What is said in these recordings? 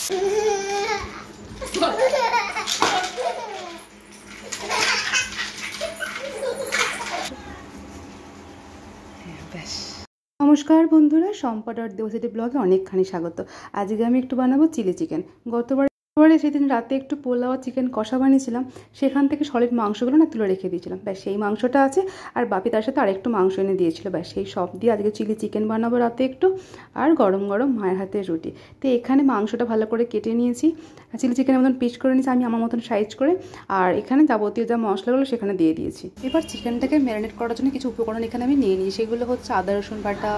নমস্কার বন্ধুরা, সম্পা ডট দেবসিটি ব্লগে অনেকখানি স্বাগত। আজকে আমি একটু বানাবো চিলি চিকেন। গতবারে সেদিন রাতে একটু পোলাও চিকেন কষা বানিয়েছিলাম, সেখান থেকে সলিড মাংসগুলো না তুলে রেখে দিয়েছিলাম। ব্যাস সেই মাংসটা আছে, আর বাপি তার সাথে আরেকটু মাংস এনে দিয়েছিল। ব্যাস সেই সব দিয়ে আজকে চিলি চিকেন বানাবো রাতে একটু, আর গরম গরম মায়ের হাতের রুটি। তো এখানে মাংসটা ভালো করে কেটে নিয়েছি, চিলি চিকেনের মতন পিস করে নিয়েছি আমি আমার মতন সাইজ করে, আর এখানে যাবতীয় যা মশলাগুলো সেখানে দিয়ে দিয়েছি। এবার চিকেনটাকে ম্যারিনেট করার জন্য কিছু উপকরণ এখানে আমি নিয়ে নিই। সেগুলো হচ্ছে আদা রসুন বাটা,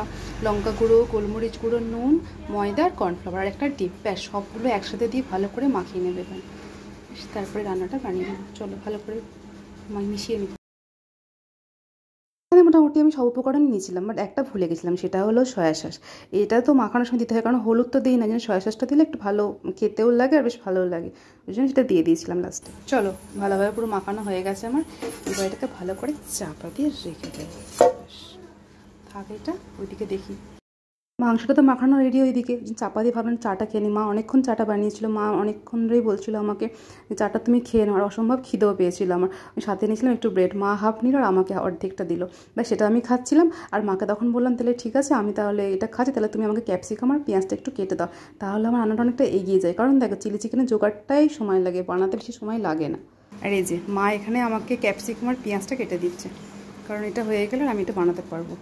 লঙ্কা গুঁড়ো, গোলমরিচ গুঁড়ো, নুন, ময়দা আর কর্নফ্লাওয়ার আর একটা ডিম। ব্যাস সবগুলো একসাথে দিয়ে ভালো করে মাখিয়ে নেবে, তারপরে রান্নাটা বানিয়ে নেব। চলো ভালো করে মিশিয়ে নিই। এখানে মোটামুটি আমি সব উপকরণ নিয়েছিলাম, বাট একটা ভুলে গেছিলাম, সেটা হলো সয়া সস। এটা তো মাখানোর সময় দিতে হয়, কারণ হলুদ তো দিই না, যেন সয়া সসটা দিলে একটু ভালো খেতেও লাগে আর বেশ ভালোও লাগে, ওই জন্য সেটা দিয়ে দিয়েছিলাম লাস্টে। চলো ভালোভাবে পুরো মাখানো হয়ে গেছে আমার। এবার এটাকে ভালো করে চাপা দিয়ে রেখে দেবো। থাক এটা, ওইদিকে দেখি। মাংসটা তো মাখানো রেডি। ওইদিকে চাপা দিয়ে ভাবলেন চাটা খেয়ে নি। মা অনেকক্ষণ চাটা বানিয়েছিল, মা অনেকক্ষণ ধরেই বলছিল আমাকে চাটা তুমি খেয়ে নাও, আর অসম্ভব খিদেও পেয়েছিল আমার। আমি সাথে নিয়েছিলাম একটু ব্রেড, মা হাফ নিল আর আমাকে অর্ধেকটা দিল। বা সেটা আমি খাচ্ছিলাম, আর মাকে তখন বললাম তাহলে ঠিক আছে আমি তাহলে এটা খাচ্ছি, তাহলে তুমি আমাকে ক্যাপসিকাম আর পেঁয়াজটা একটু কেটে দাও, তাহলে আমার রান্নাটা অনেকটা এগিয়ে যায়। কারণ দেখো চিলি চিকেনের জোগাড়টাই সময় লাগে, বানাতে বেশি সময় লাগে না। আর এই যে মা এখানে আমাকে ক্যাপসিকাম আর পেঁয়াজটা কেটে দিচ্ছে, কারণ এটা হয়ে গেলে আমি এটা বানাতে পারবো।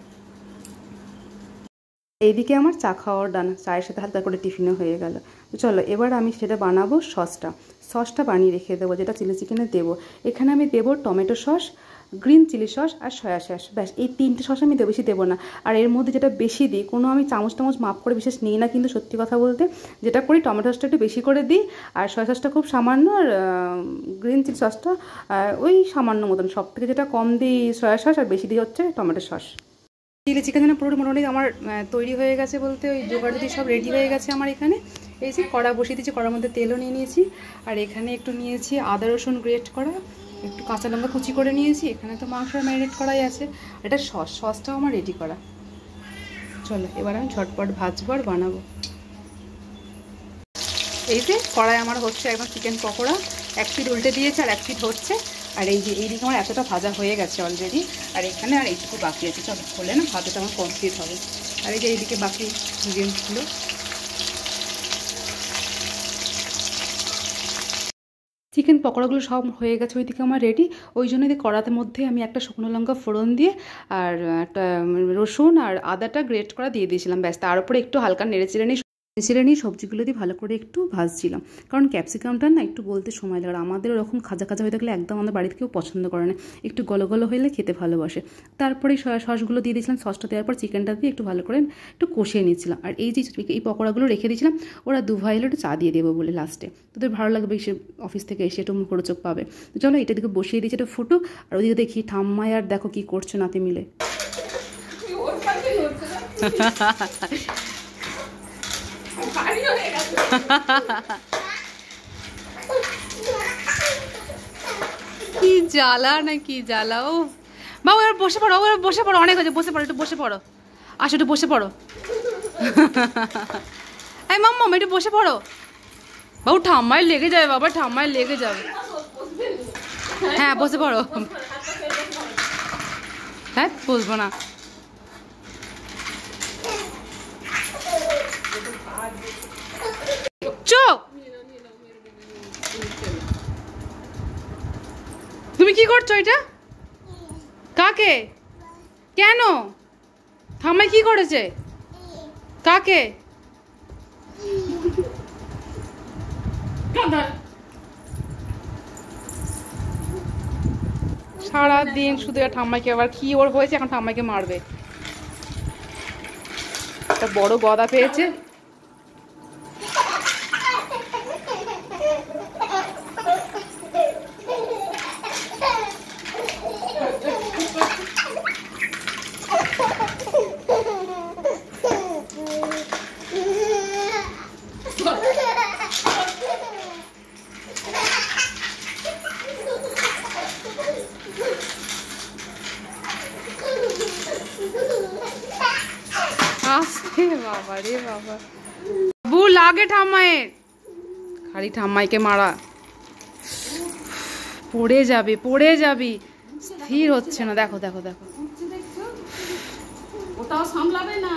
এইদিকে আমার চা খাওয়ার ডান, চায়ের সাথে হালকা করে টিফিনও হয়ে গেল। চলো এবার আমি সেটা বানাবো। সসটা বানিয়ে রেখে দেবো, যেটা চিলি চিকেনে দেবো। এখানে আমি দেবো tomato sauce, green chilli sauce আর সয়া সস। ব্যাস এই তিনটে সস আমি বেশি দেবো না। আর এর মধ্যে যেটা বেশি দিই, কোনো আমি চামচ মাপ করে বিশেষ নিই না, কিন্তু সত্যি কথা বলতে যেটা করি টমেটো সসটা একটু বেশি করে দিই, আর সয়া সসটা খুব সামান্য, আর গ্রিন চিলি সসটা ওই সামান্য মতন। সব থেকে যেটা কম দিই সয়া সস, আর বেশি দিই হচ্ছে টমেটো সস। চিলি চিকেন যেন পুরো মোটামুটি আমার তৈরি হয়ে গেছে, বলতে ওই জোগাড় দিয়ে সব রেডি হয়ে গেছে আমার। এখানে এই যে কড়া বসিয়ে দিয়েছি, কড়ার মধ্যে তেলও নিয়ে নিয়েছি, আর এখানে একটু নিয়েছি আদা রসুন গ্রেট করা, একটু কাঁচা লঙ্কা কুচি করে নিয়েছি। এখানে তো মাংসটা ম্যারিনেট করাই আছে। এটা সসটাও আমার রেডি করা। চলো এবার আমি ঝটপট ভাজবো আর বানাবো। এই যে কড়াই আমার হচ্ছে একদম চিকেন পকোড়া, এক পিঠ উল্টে দিয়েছে আর এক পিঠ হচ্ছে। আর এই যে এইদিকে আমার এতটা ভাজা হয়ে গেছে অলরেডি, আর এখানে আর এইটুকু বাকি আছে। চলো হলে না ভাজাটা আমার কমপ্লিট হবে। আর এই যে এইদিকে বাকি ইনগ্রিডিয়েন্টসগুলো, চিকেন পকোড়াগুলো সব হয়ে গেছে ওইদিকে আমার রেডি। ওই জন্য কড়াতে মধ্যে আমি একটা শুকনো লঙ্কা ফোড়ন দিয়ে আর একটা রসুন আর আদাটা গ্রেট করা দিয়ে দিয়েছিলাম। ব্যাস তার উপরে একটু হালকা নেড়েচেড়ে নিয়ে সবজিগুলো দিয়ে ভালো করে একটু ভাজছিলাম, কারণ ক্যাপসিকামটা না একটু বলতে সময় লাগে। আমাদের ওরকম খাজা খাজা হয়ে থাকলে একদম আমাদের বাড়িতে কেউ পছন্দ করে না, একটু গলো গলো হলে খেতে ভালোবাসে। তারপরে সসগুলো দিয়ে দিয়েছিলাম, সসটা দেওয়ার পর চিকেনটা দিয়ে একটু ভালো করে একটু কষিয়ে নিচ্ছিলাম। আর এই যে এই পকোড়াগুলো রেখে দিয়েছিলাম, ওরা দু ভাই এলো একটু চা দিয়ে দেবো বলে লাস্টে, তোদের ভালো লাগবে এসে অফিস থেকে এসে একটু মুখরোচক পাবে। তো চলো এটা দিকে বসিয়ে দিয়েছি, এটা ফুটুক। আর ওইদিকে দেখি ঠাম্মাই আর দেখো কি করছে নাতি মিলে। কি জ্বালা না কি জ্বালা। ও বাবু এবার বসে পড়ো, এবার বসে পড়ো, অনেক হয়েছে, বসে পড়ো, একটু বসে পড়ো, আসো একটু বসে পড়ো। এই মাম্মা একটু বসে পড়ো। বাবু ঠাম্মায় লেগে যাবে, বাবা ঠাম্মায় লেগে যাবে। হ্যাঁ বসে পড়ো। হ্যাঁ বসবো না। চুপ, তুমি কি করছো এটা? কাকে? কেন? ঠাম্মাই কি করেছে? কাকে? সারাদিন শুধু ঠাম্মাইকে, আবার কি ওর হয়েছে এখন ঠাম্মাইকে মারবে। একটা বড় গদা পেয়েছে। আস্তে বাবা রে বাবা, বু লাগে ঠাম্মায়ের। খালি ঠাম্মাইকে মারা। পড়ে যাবি, স্থির হচ্ছে না। দেখো দেখো দেখো, ওটাও সামলাবে না।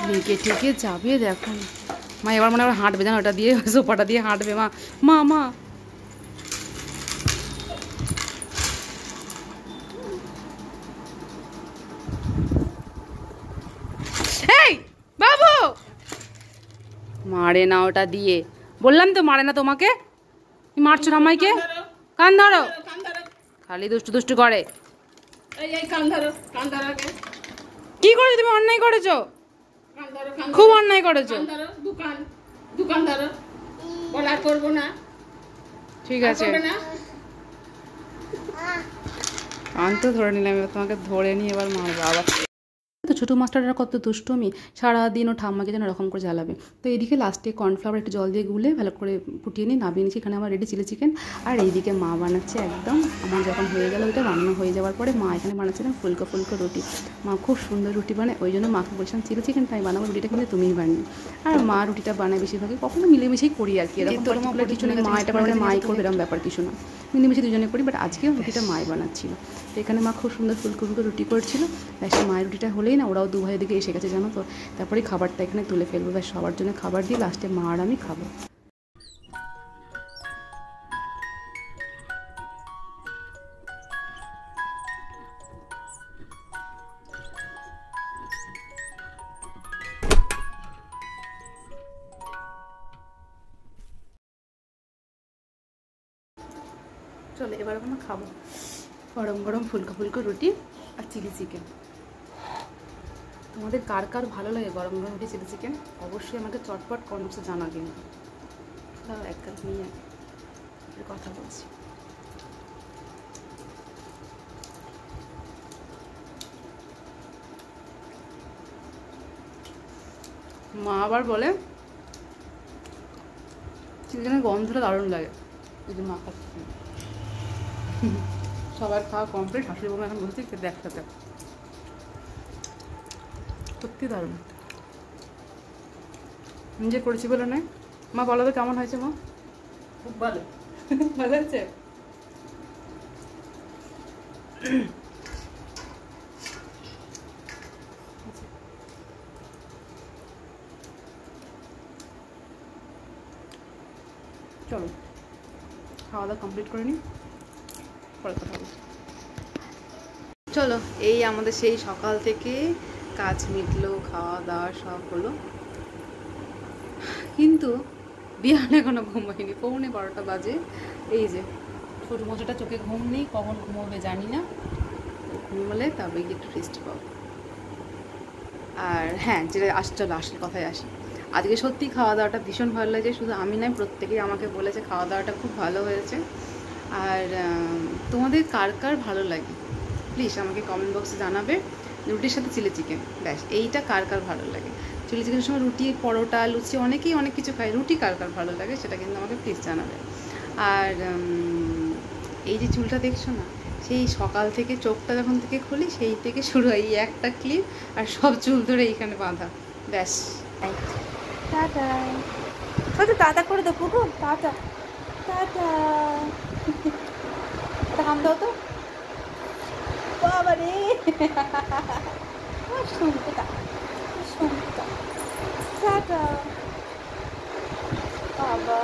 লেগে টেকে যাবে। দেখো মা এবার মনে হয় হাঁটবে, জানো ওটা দিয়ে, সোফাটা দিয়ে হাঁটবে। মা মা মা এই বাবু, মারে না ওটা দিয়ে, বললাম তো মারে না তোমাকে। মারছো ঠাম্মাইকে? কান ধরো। খালি দুষ্টু দুষ্টু করে। কি করেছো তুমি? অন্যায় করেছো, খুব অন্যায় করেছো। ঠিক আছে, কান তো ধরে নিলাম, এবার তোমাকে ধরে নিয়ে এবার মারবো আবার। তো ছোটো মাস্টাররা কত দুষ্টুমি, সারাদিন ও ঠাম্মাকে যেন এরকম করে জ্বালাবে। তো এইদিকে লাস্টে কর্নফ্লাওয়ার একটু জল দিয়ে গুলে ভালো করে ফুটিয়ে নিয়ে নামিয়ে নিয়েছি। এখানে আমার রেডি চিলি চিকেন। আর এইদিকে মা বানাচ্ছে একদম, আমার যখন হয়ে গেল ওইটা বানানো হয়ে যাওয়ার পরে মা এখানে বানাচ্ছিলাম ফুলকো ফুলকো রুটি। মা খুব সুন্দর রুটি বানায়, ওই জন্য মাকে বলছিলাম চিলি চিকেনটা আমি বানাবো, রুটিটা কিন্তু তুমিই বানিয়ে। আর মা রুটিটা বানায় বেশিরভাগই, কখনো মিলেমিশেই করি আর কি, এরকম পার্টিকুলার কিছু নেই মা এটা বানালে মাই করবে এরকম ব্যাপার কিছু না, মিলেমিশে দুজনে করি। বাট আজকেও রুটিটা মাই বানাচ্ছিল। তো এখানে মা খুব সুন্দর ফুলকো ফুলকো রুটি করছিল। ব্যাস মায়ের রুটিটা হলেই না, ওরাও দু ভাই দিকে এসে গেছে জানো তো। তারপরে খাবারটা এখানে তুলে ফেলবো, ব্যাস সবার জন্য খাবার দিয়ে লাস্টে মা আর আমি খাবো। চলো এবার আমরা খাবো গরম গরম ফুলকো ফুলকো রুটি আর চিলি চিকেন। তোমাদের কার কার ভালো লাগে গরম গরম রুটি চিলি চিকেন অবশ্যই আমাকে চটপট কমেন্টসে জানা। কিন্তু তাও এক কাপ নিয়ে কথা বলছি। মা আবার বলে চিকেনের গন্ধটা দারুণ লাগে, এই যে মা খাচ্ছে। সবার খাওয়া কমপ্লিট, শাশুড়ি বৌমা এখন বলছি খেতে একসাথে। সত্যি দারুণ, নিজে করেছি বলে নয়। মা বলো তো কেমন হয়েছে? মা খুব ভালো। ভালো হয়েছে। চলো খাওয়া দাওয়া কমপ্লিট করে নিই, পরে কথা বলছি। চলো এই আমাদের সেই সকাল থেকে কাজ মিটলো, খাওয়া দাওয়া সব হলো, কিন্তু বিহান এখনো ঘুমাইনি। 11:15 বাজে। এই যে ছোটো মোচোটা চোখে ঘুম নেই, কখন ঘুমোবে জানি না, ঘুমলে তবে গিয়ে একটু রেস্ট পাবো। আর হ্যাঁ, যেটা চলো আসল কথায় আসি। আজকে সত্যি খাওয়া দাওয়াটা ভীষণ ভালো লাগছে, শুধু আমি নয় প্রত্যেকেই আমাকে বলেছে খাওয়া দাওয়াটা খুব ভালো হয়েছে। আর তোমাদের কার কার ভালো লাগে প্লিজ আমাকে কমেন্ট বক্সে জানাবে। রুটির সাথে চিলি চিকেন, ব্যাস এইটা কার কার ভালো লাগে। চিলি চিকেনের সময় রুটি, পরোটা, লুচি অনেকেই অনেক কিছু খায়, রুটি কার কার ভালো লাগে সেটা কিন্তু আমাকে প্লিজ জানাবে। আর এই যে চুলটা দেখছো না, সেই সকাল থেকে চোখটা যখন থেকে খুলি সেই থেকে শুরু হয় এই একটা ক্লিপ, আর সব চুল ধরে এইখানে বাঁধা, ব্যাস। টাটা, টাটা করে দেবো গো, টাটা টাটা। এটা কাম দাও তো বাবা রে। শুনটা শুনটা টাটা বাবা।